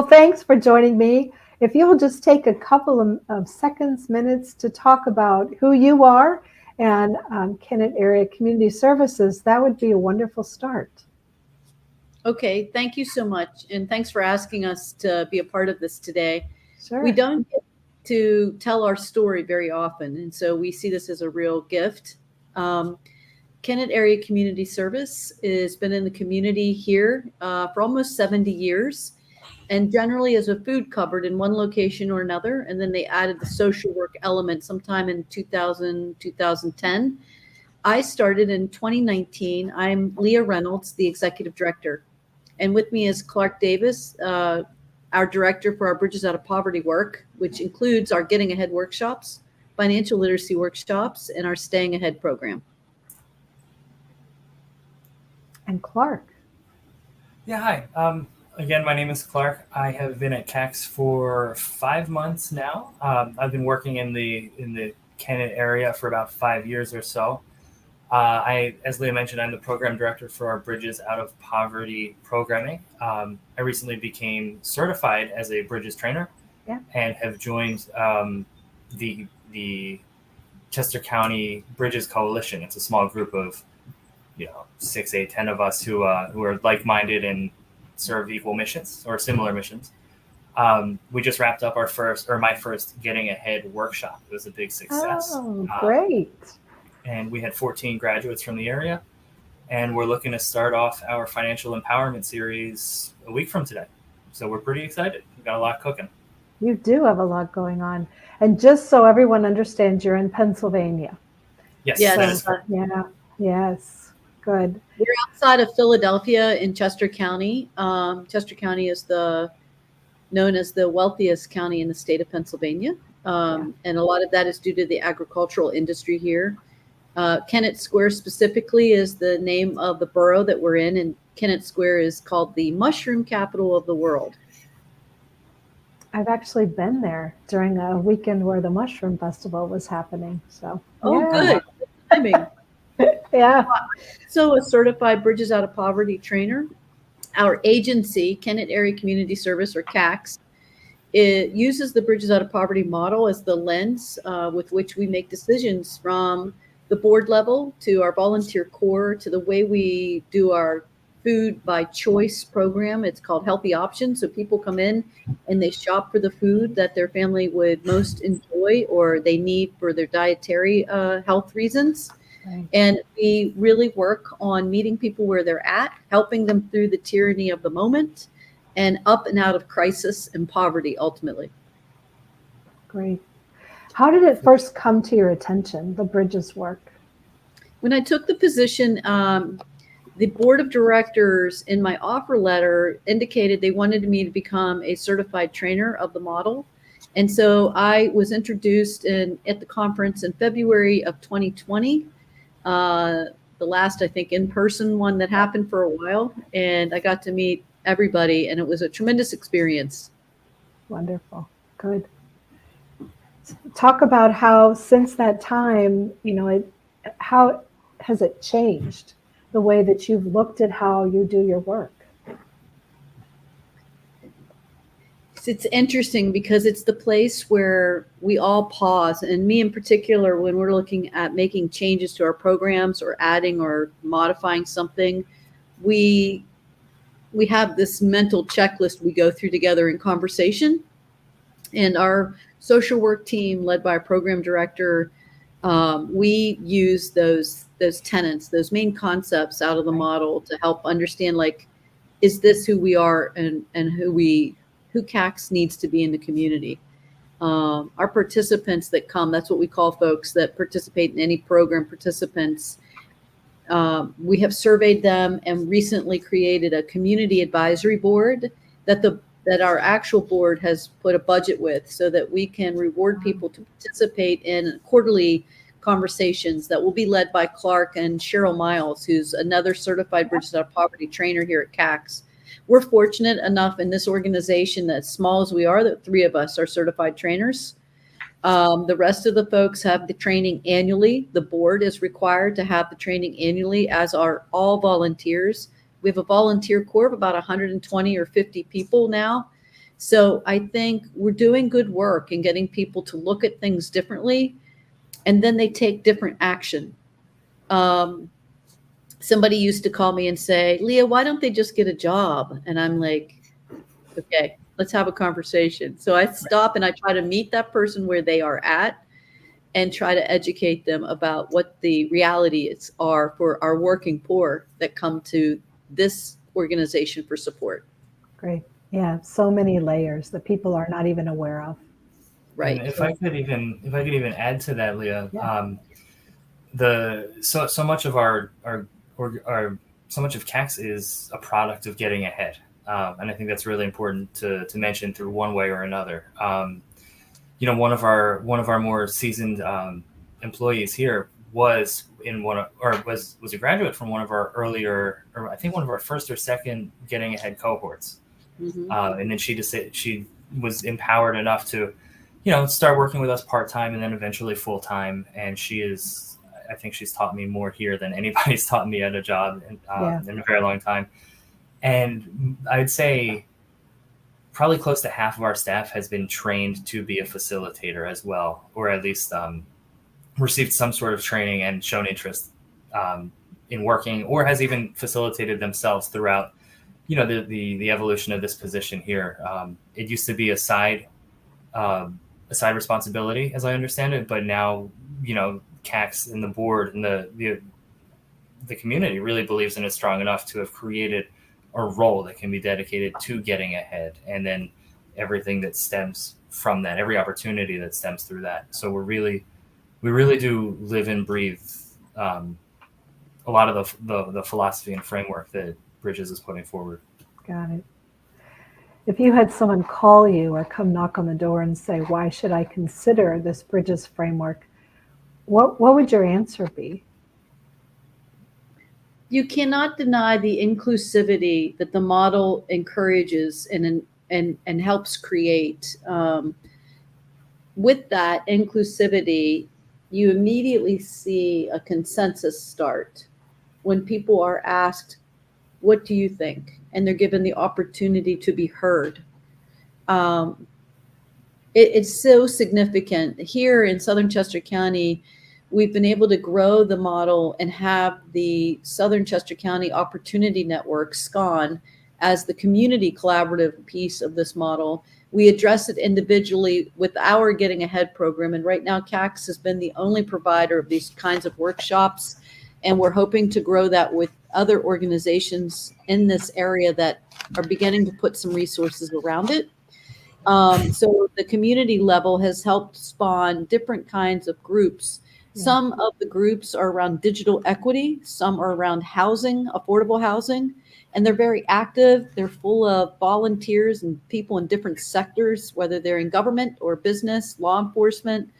Thanks for joining me. If you'll just take a couple of seconds, minutes to talk about who you are and Kennett Area Community Services, that would be a wonderful start. Okay, thank you so much. And thanks for asking us to be a part of this today. Sure. We don't get to tell our story very often, and so we see this as a real gift. Um, Kennett Area Community Service has been in the community here for almost 70 years, and generally as a food cupboard in one location or another. And then they added the social work element sometime in 2000, 2010. I started in 2019. I'm Leah Reynolds, the executive director. And with me is Clark Davis, our director for our Bridges Out of Poverty work, which includes our Getting Ahead workshops, financial literacy workshops, and our Staying Ahead program. And Clark. Yeah, hi. Again, my name is Clark. I have been at CACS for 5 months now. I've been working in the Kennett area for about 5 years or so. As Leah mentioned, I'm the program director for our Bridges Out of Poverty programming. I recently became certified as a Bridges trainer, and have joined the Chester County Bridges Coalition. It's a small group of 6, 8, 10 of us who are like-minded and serve equal missions or similar missions. We just wrapped up my first Getting Ahead workshop. It was a big success. Oh, great. And we had 14 graduates from the area, and we're looking to start off our financial empowerment series a week from today. So we're pretty excited. We've got a lot cooking. You do have a lot going on. And just so everyone understands, you're in Pennsylvania. Yes. Yes. Yeah. Yes. Good. We're outside of Philadelphia in Chester County. Chester County is known as the wealthiest county in the state of Pennsylvania. And a lot of that is due to the agricultural industry here. Kennett Square specifically is the name of the borough that we're in, and Kennett Square is called the mushroom capital of the world. I've actually been there during a weekend where the Mushroom Festival was happening. So, Good timing. Yeah. So a certified Bridges Out of Poverty trainer. Our agency, Kennett Area Community Service, or CACS, it uses the Bridges Out of Poverty model as the lens with which we make decisions, from the board level to our volunteer core to the way we do our food by choice program. It's called Healthy Options. So people come in and they shop for the food that their family would most enjoy or they need for their dietary health reasons. Right. And we really work on meeting people where they're at, helping them through the tyranny of the moment and up and out of crisis and poverty ultimately. Great. How did it first come to your attention, the Bridges work? When I took the position, the board of directors in my offer letter indicated they wanted me to become a certified trainer of the model. And so I was introduced at the conference in February of 2020, the last, I think, in-person one that happened for a while. And I got to meet everybody, and it was a tremendous experience. Wonderful. Good. Talk about how since that time, how has it changed the way that you've looked at how you do your work? It's interesting because it's the place where we all pause, and me in particular, when we're looking at making changes to our programs or adding or modifying something, we have this mental checklist we go through together in conversation. And our social work team, led by our program director, we use those tenets, those main concepts out of the model to help understand, like, is this who we are and who CACS needs to be in the community. Our participants that come, that's what we call folks that participate in any program, participants. We have surveyed them and recently created a community advisory board that our actual board has put a budget with, so that we can reward people to participate in quarterly conversations that will be led by Clark and Cheryl Miles, who's another certified Bridges Out of Poverty trainer here at CACS. We're fortunate enough in this organization, that small as we are, that 3 of us are certified trainers. The rest of the folks have the training annually. The board is required to have the training annually, as are all volunteers. We have a volunteer core of about 120 or 50 people now. So I think we're doing good work in getting people to look at things differently, and then they take different action. Um, Somebody used to call me and say, Leah, why don't they just get a job? And I'm like, okay, let's have a conversation. So I stop and I try to meet that person where they are at and try to educate them about what the realities are for our working poor that come to this organization for support. Great. Yeah, so many layers that people are not even aware of. Right. And if I could even add to that, Leah, Yeah. So much of our so much of CACS is a product of getting ahead, and I think that's really important to mention through one way or another. One of our more seasoned employees here was was a graduate from one of our earlier, or I think one of our first or second getting ahead cohorts. Mm-hmm. And then she was empowered enough to, start working with us part-time and then eventually full-time. And I think she's taught me more here than anybody's taught me at a job in a very long time. And I'd say probably close to half of our staff has been trained to be a facilitator as well, or at least received some sort of training and shown interest in working, or has even facilitated themselves throughout the evolution of this position here. It used to be a side responsibility, as I understand it, but now CACS and the board and the community really believes in it strong enough to have created a role that can be dedicated to getting ahead, and then everything that stems from that, every opportunity that stems through that. So we really do live and breathe a lot of the philosophy and framework that Bridges is putting forward. Got it. If you had someone call you or come knock on the door and say, why should I consider this Bridges framework? What would your answer be? You cannot deny the inclusivity that the model encourages and helps create. With that inclusivity, you immediately see a consensus start when people are asked, what do you think? And they're given the opportunity to be heard. It's so significant. Here in Southern Chester County, we've been able to grow the model and have the Southern Chester County Opportunity Network, SCON, as the community collaborative piece of this model. We address it individually with our Getting Ahead program. And right now, CACS has been the only provider of these kinds of workshops. And we're hoping to grow that with other organizations in this area that are beginning to put some resources around it. So the community level has helped spawn different kinds of groups. Yeah. Some of the groups are around digital equity. Some are around housing, affordable housing, and they're very active. They're full of volunteers and people in different sectors, whether they're in government or business, law enforcement.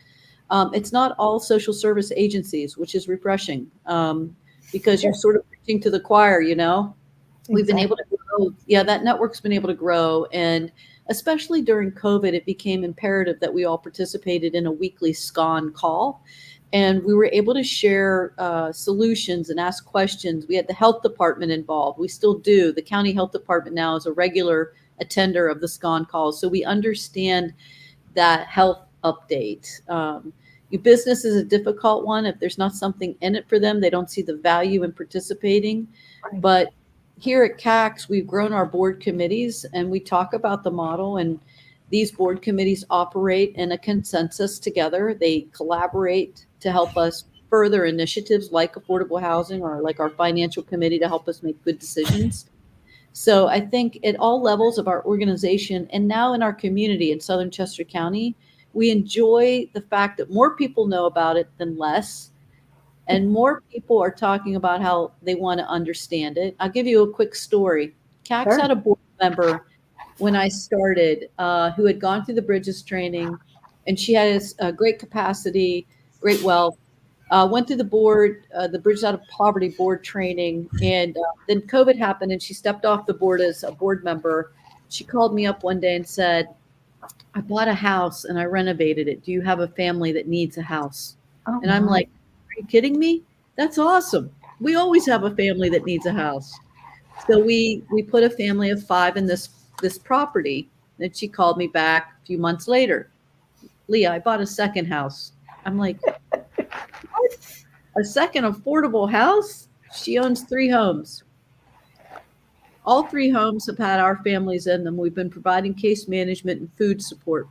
It's not all social service agencies, which is refreshing because you're sort of preaching to the choir, Exactly. We've been able to grow. Yeah, that network's been able to grow. And especially during COVID, it became imperative that we all participated in a weekly SCON call. And we were able to share solutions and ask questions. We had the health department involved. We still do. The county health department now is a regular attender of the SCON calls. So we understand that health update. Your business is a difficult one. If there's not something in it for them, they don't see the value in participating. Right. But here at CACS, we've grown our board committees and we talk about the model, and these board committees operate in a consensus together. They collaborate to help us further initiatives like affordable housing or like our financial committee to help us make good decisions. So I think at all levels of our organization and now in our community in Southern Chester County, we enjoy the fact that more people know about it than less. And more people are talking about how they want to understand it. I'll give you a quick story. CACS had a board member when I started who had gone through the Bridges training, and she has a great capacity, great wealth, went through the Bridges Out of Poverty board training, and then COVID happened and she stepped off the board as a board member. She called me up one day and said, I bought a house and I renovated it. Do you have a family that needs a house? Oh, and I'm like, are you kidding me? That's awesome. We always have a family that needs a house. So we put a family of 5 in this property. Then she called me back a few months later. Leah, I bought a second house. I'm like, what? A second affordable house? She owns 3 homes. All 3 homes have had our families in them. We've been providing case management and food support.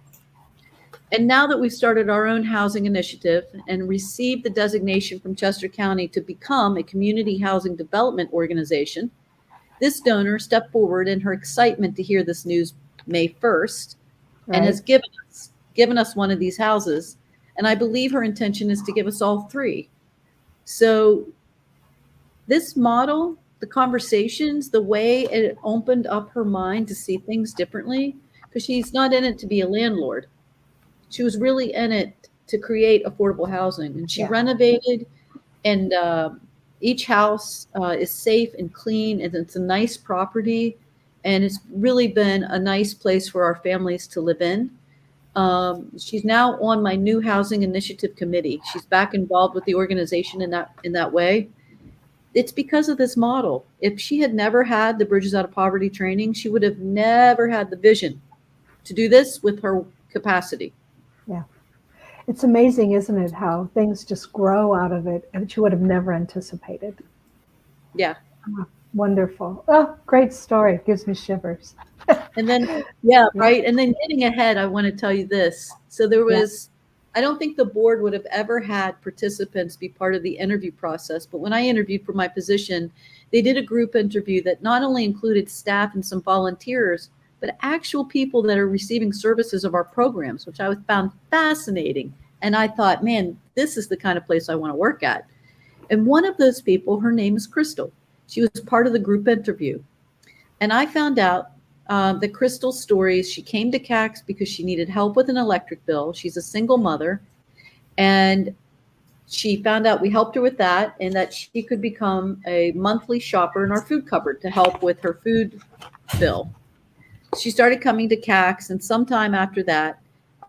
And now that we've started our own housing initiative and received the designation from Chester County to become a community housing development organization, this donor stepped forward in her excitement to hear this news May 1st and has given us one of these houses. And I believe her intention is to give us all 3. So this model, the conversations, the way it opened up her mind to see things differently, because she's not in it to be a landlord. She was really in it to create affordable housing. And she renovated, and each house is safe and clean, and it's a nice property. And it's really been a nice place for our families to live in. She's now on my new housing initiative committee. She's back involved with the organization in that way. It's because of this model. If she had never had the Bridges Out of Poverty training, she would have never had the vision to do this with her capacity. Yeah. It's amazing, isn't it, how things just grow out of it and you would have never anticipated. Yeah. Oh, wonderful. Oh, great story. Gives me shivers. And then, right. And then getting ahead, I want to tell you this. So there was, I don't think the board would have ever had participants be part of the interview process. But when I interviewed for my position, they did a group interview that not only included staff and some volunteers, but actual people that are receiving services of our programs, which I found fascinating. And I thought, man, this is the kind of place I want to work at. And one of those people, her name is Crystal. She was part of the group interview. And I found out that Crystal's stories, she came to CACS because she needed help with an electric bill. She's a single mother. And she found out we helped her with that, and that she could become a monthly shopper in our food cupboard to help with her food bill. She started coming to CACS, and sometime after that,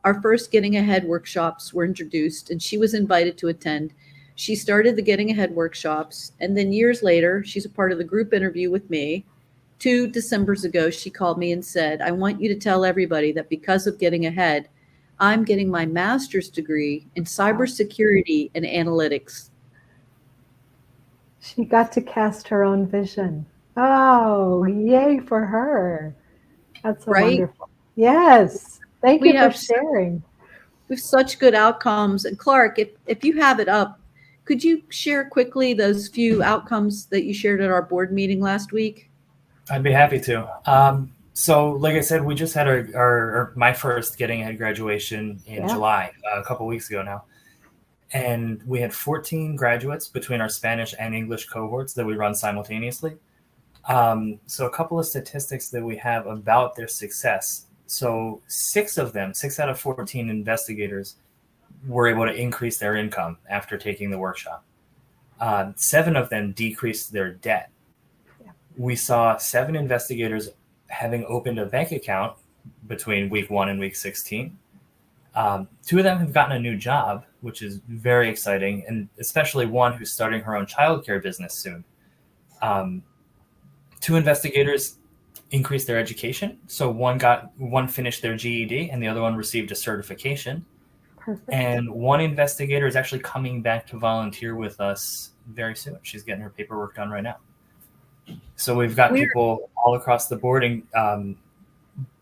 our first Getting Ahead workshops were introduced, and she was invited to attend. She started the Getting Ahead workshops, and then years later, she's a part of the group interview with me. 2 Decembers ago, she called me and said, I want you to tell everybody that because of Getting Ahead, I'm getting my master's degree in cybersecurity and analytics. She got to cast her own vision. Oh, yay for her. That's so wonderful. Yes. Thank you for sharing. We have such good outcomes. And Clark, if you have it up, could you share quickly those few outcomes that you shared at our board meeting last week? I'd be happy to. So like I said, we just had my first Getting Ahead graduation in July, a couple weeks ago now. And we had 14 graduates between our Spanish and English cohorts that we run simultaneously. So a couple of statistics that we have about their success. So 6 out of 14 investigators were able to increase their income after taking the workshop. 7 of them decreased their debt. Yeah. We saw 7 investigators having opened a bank account between week 1 and week 16. 2 of them have gotten a new job, which is very exciting, and especially one who's starting her own childcare business soon. 2 investigators increased their education. So one finished their GED and the other one received a certification. Perfect. And 1 investigator is actually coming back to volunteer with us very soon. She's getting her paperwork done right now. So we've got people all across the board and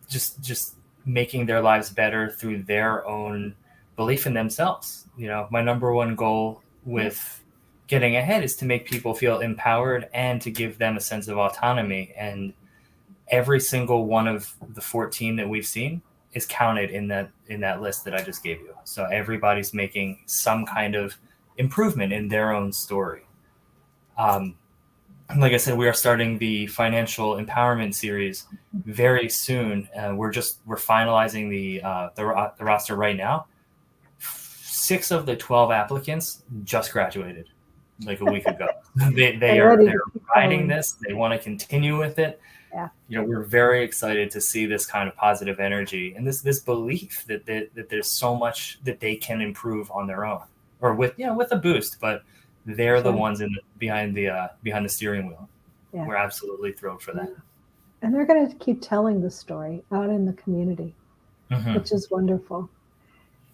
just making their lives better through their own belief in themselves. You know, my number one goal with Getting Ahead is to make people feel empowered and to give them a sense of autonomy. And every single one of the 14 that we've seen is counted in that list that I just gave you. So everybody's making some kind of improvement in their own story. Like I said, we are starting the financial empowerment series very soon. We're finalizing the roster right now. 6 of the 12 applicants just graduated like a week ago. They're riding this. They want to continue with it. Yeah. You know, we're very excited to see this kind of positive energy and this belief that there's so much that they can improve on their own, or with a boost, but they're the ones behind the steering wheel. Yeah. We're absolutely thrilled for that. And they're going to keep telling the story out in the community, which is wonderful.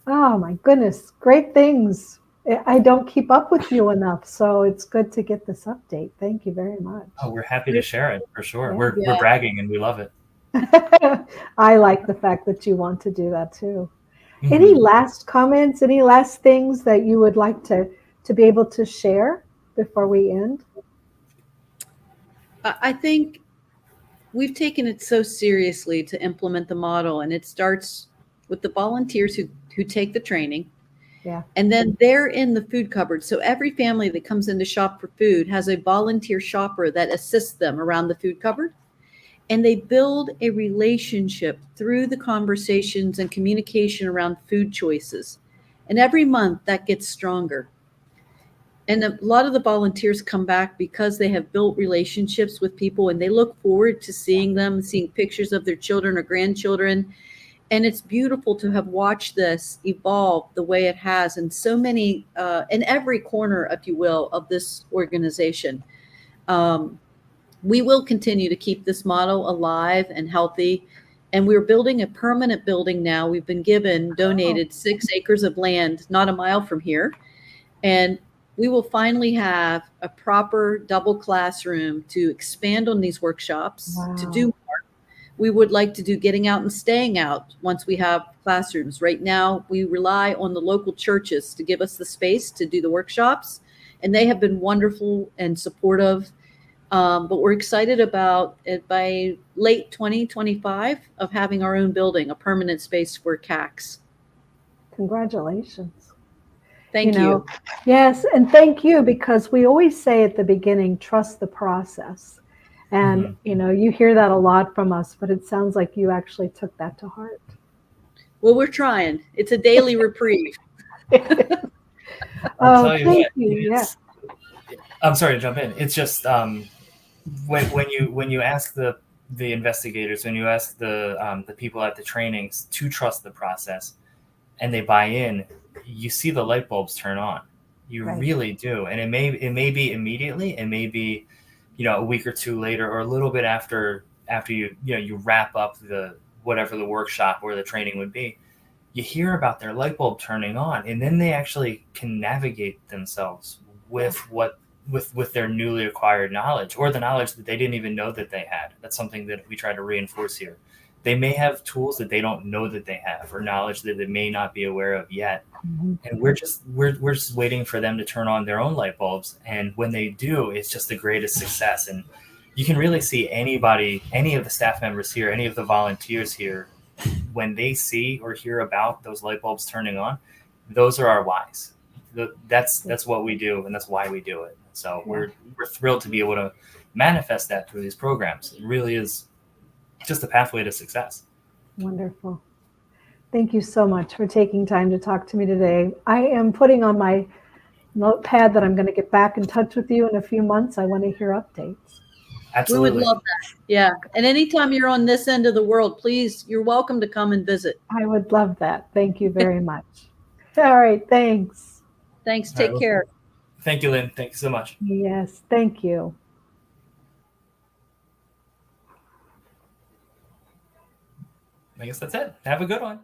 Oh my goodness, great things. I don't keep up with you enough, so it's good to get this update. Thank you very much. Oh, we're happy to share it for sure. Yeah. We're bragging and we love it. I like the fact that you want to do that too. Any last comments, any last things that you would like to be able to share before we end? I think we've taken it so seriously to implement the model, and it starts with the volunteers who take the training. Yeah. And then they're in the food cupboard. So every family that comes in to shop for food has a volunteer shopper that assists them around the food cupboard. And they build a relationship through the conversations and communication around food choices. And every month that gets stronger. And a lot of the volunteers come back because they have built relationships with people, and they look forward to seeing them, seeing pictures of their children or grandchildren. And it's beautiful to have watched this evolve the way it has in so many, in every corner, if you will, of this organization. We will continue to keep this model alive and healthy. And we're building a permanent building now. We've been donated 6 acres of land, not a mile from here. And we will finally have a proper double classroom to expand on these workshops, to do more. We would like to do getting out and staying out once we have classrooms. Right now, we rely on the local churches to give us the space to do the workshops, and they have been wonderful and supportive. But we're excited about it by late 2025 of having our own building, a permanent space for CACs. Congratulations. Thank you. Yes, and thank you, because we always say at the beginning, trust the process. And, you hear that a lot from us, but it sounds like you actually took that to heart. Well, we're trying. It's a daily reprieve. I'll tell you thank what, you. Yeah. I'm sorry to jump in. It's just when you ask the investigators, when you ask the people at the trainings to trust the process, and they buy in, you see the light bulbs turn on. You really do, and it may be immediately, it may be, a week or two later, or a little bit after you wrap up whatever the workshop or the training would be. You hear about their light bulb turning on, and then they actually can navigate themselves with their newly acquired knowledge, or the knowledge that they didn't even know that they had. That's something that we try to reinforce here. They may have tools that they don't know that they have, or knowledge that they may not be aware of yet. And we're just waiting for them to turn on their own light bulbs. And when they do, it's just the greatest success. And you can really see any of the staff members here, any of the volunteers here, when they see or hear about those light bulbs turning on, those are our whys. That's what we do, and that's why we do it. So we're thrilled to be able to manifest that through these programs. It really is just a pathway to success. Wonderful. Thank you so much for taking time to talk to me today. I am putting on my notepad that I'm going to get back in touch with you in a few months. I want to hear updates. Absolutely. We would love that. Yeah. And anytime you're on this end of the world, please, you're welcome to come and visit. I would love that. Thank you very much. All right. Thanks. Thanks. Take care. Thank you, Lynn. Thank you so much. Yes. Thank you. I guess that's it. Have a good one.